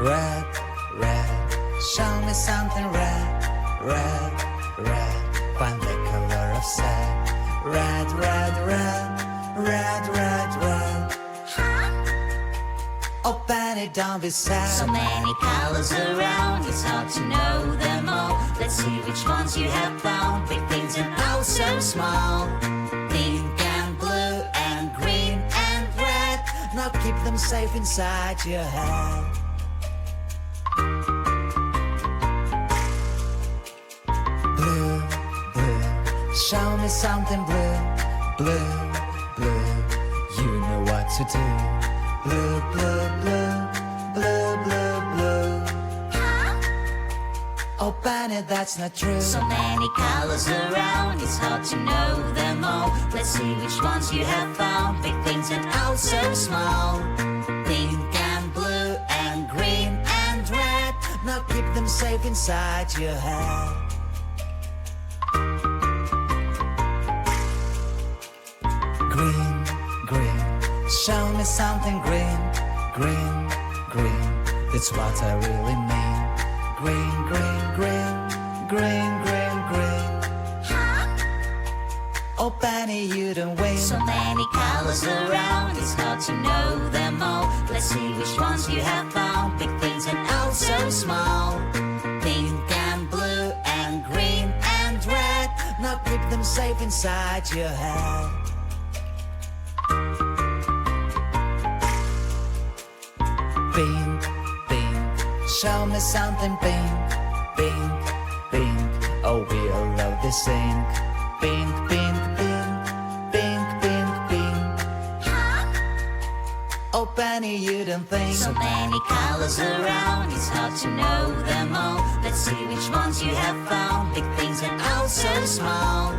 Red, red, show me something red, red, red. Find the color of sad. Red, red, red, red, red, red. Open it, don't be sad. So many colors around, it's hard to know them all. Let's see which ones you have found. Big things and oh so small. Pink and blue and green and red. Now keep them safe inside your head. Blue, blue, show me something blue, blue, blue. You know what to do. Blue, blue, blue, blue, blue, blue. Open it, that's not true. So many colors around, it's hard to know them all. Let's see which ones you have found. Big things and oh so small. Pink and blue and green and red. Now keep them safe inside your head. Green, green, show me something green, green, green. That's what I really mean. Green, green, green, green, green, green. Open it, you don't win. So many colors around, it's hard to know them all. Let's see which ones you have found. Big things and oh so small. Pink and blue and green and red. Now keep them safe inside your head. Pink, pink, show me something pink, pink, pink. Oh, we all love this ink. Pink, pink, pink, pink, pink, pink. Open it, you don't think. So many colors around, it's hard to know them all. Let's see which ones you have found. Big things and oh so small.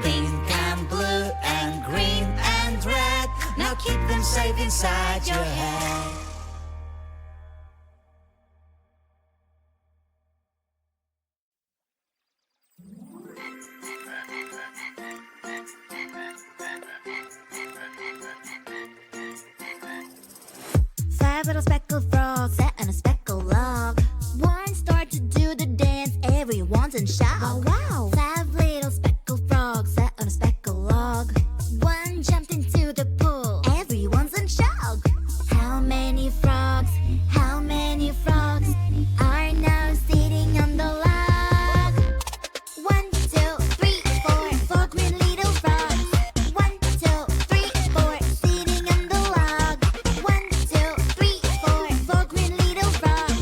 Pink and blue and green and red. Now keep them safe inside your head. Five little speckled frogs sat on a speckled log. One started to do the dance, everyone's in shock. Oh wow! Five little speckled frogs sat on a speckled log. One jumped into the pool, everyone's in shock. How many frogs? How many frogs are now sitting on the log? 1, 2, 3, 4, 4 green little frogs. 1, 2, 3, 4, sitting on the log. 1, 2, 3, 4, 4 green little frogs.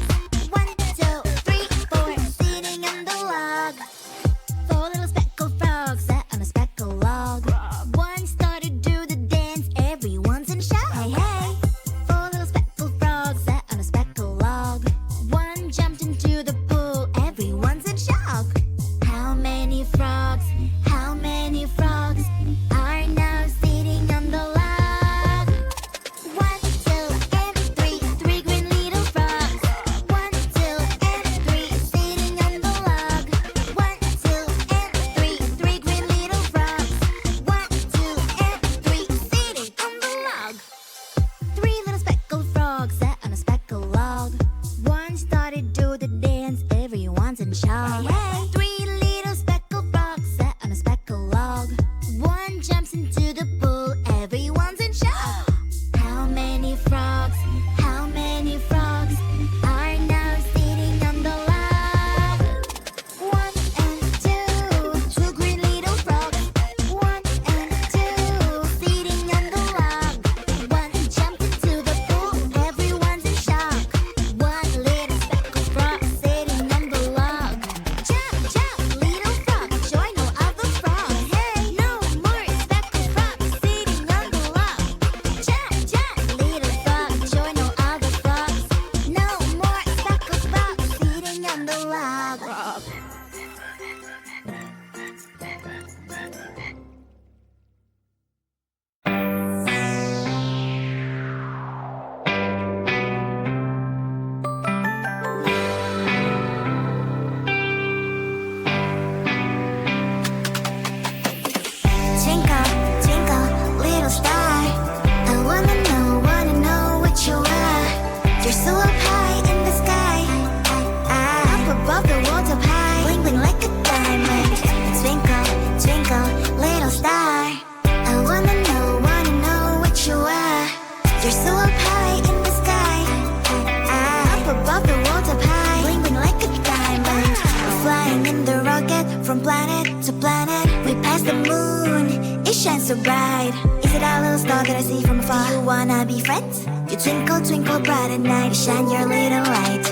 1, 2, 3, 4, sitting on the log. 4 little speckled frogs sat on a speckled log. One started to do the dance, everyone's in shock. Hey, hey! 4 little speckled frogs sat on a speckled log. One jumped into the pool, everyone's in shock. How many frogs? How many frogs are now sitting on the log? 1, 2, and 3, 3 green little frogs. 1, 2, and 3, sitting on the log. 1, 2, and 3, 3 green little frogs. 1, 2, and 3, sitting on the log. 3 little speckled frogs sat on a speckled log. One started to do the dance, everyone's in shock. Hey, hey. 3 little speckled frogs sat on a speckled log. One jumps into the pool, everyone's in shock. How many frogs? How many frogs are now sitting on the log? 1 and 2, 2 green little frogs. 1 and 2, sitting on the log. One jumped into the pool, everyone's in shock. 1 little speckled frog sitting on the log. Jump, jump, little frog, join all other frogs. Hey, no more speckled frogs sitting on the log. Jump, jump, little frog, join planet to planet. We passed the moon, it shines so bright. Is it a little star that I see from afar? You wanna be friends? You twinkle, twinkle bright at night, shine your little light.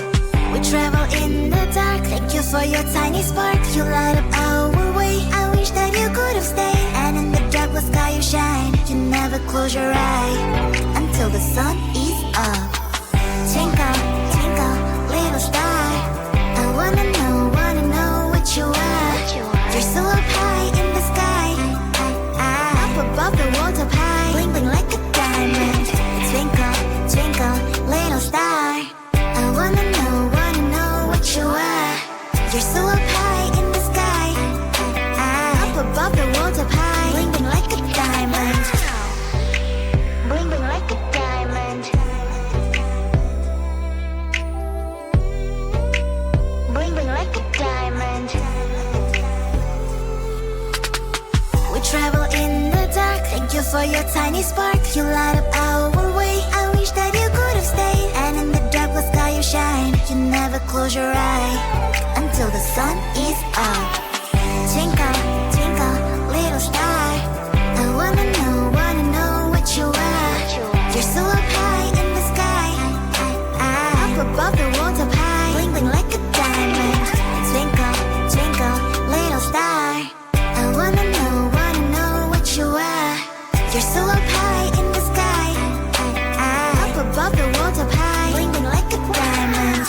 We travel in the dark, thank you for your tiny spark. You light up our way, I wish that you could have stayed. And in the dark blue sky you shine, you never close your eye until the sun is up. Twinkle, twinkle, little star, I wanna know what you are. You're so up high in the sky, up above the world up high, bling bling like a diamond. Twinkle, twinkle, little star, I wanna know what you are. You're so up high in the sky, up above the world up high, bling bling like a diamond. Bling bling like a diamond. Bling bling like a diamond. We travel in the dark, thank you for your tiny spark. You light up our way, I wish that you could have stayed. And in the dark blue sky you shine, you never close your eye until the sun is up. Twinkle, twinkle, little star, I wanna know what you are. You're so up high in the sky, up above the world up high, bling bling like a diamond. Twinkle, twinkle, little star, I wanna know what you are. You're so up high in the sky, up above the world up high, bling bling like a diamond.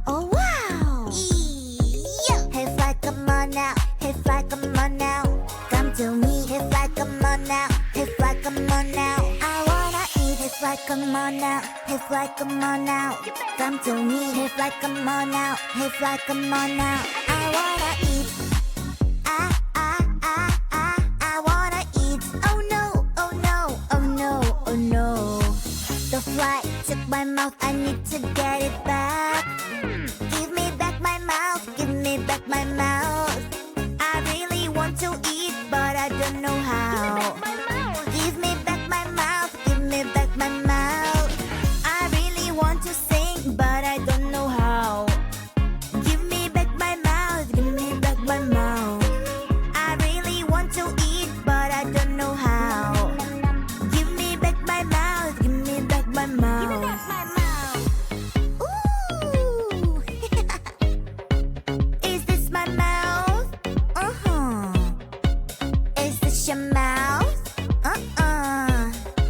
Oh wow! Hey fly, come on now. Hey fly, come on now. Come to me. Hey fly, come on now. Hey fly, come on now. I wanna eat. Hey fly, come on now. Hey fly, come on now. Come to me. Hey fly, come on now. Hey fly, come on now. I wanna eat. I wanna eat. Oh no, oh no, oh no, oh no. The fly took my mouth, I need to get it back. Give me back my mouth, give me back my mouth. I really want to eat, but I don't know how. Give me back my mouth, give me back my mouth. I really want to sing, but I don't know how. Give me back my mouth, give me back my mouth. I really want to eat, but I don't know how. Give me back my mouth, give me back my mouth. Ooh. Is this my mouth? Is this your mouth?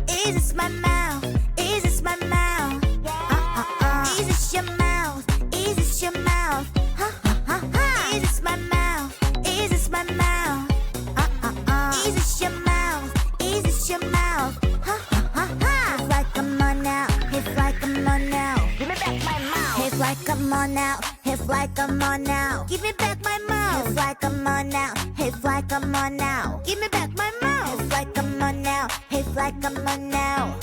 Is this my mouth? Is this my mouth? Is this your mouth? Is this your mouth? Is this my mouth? Is this my mouth? Is this your mouth? Is this your mouth? Hey fly, come on now. Hey fly, come on now. Give me back my mouth. Hey fly, come on now. Hey fly, come on now. Give me back my mouth. Hey fly, come on now. Hey fly, come on now. Give me back my mouth. Hey fly, come on now. Hey fly, come on now.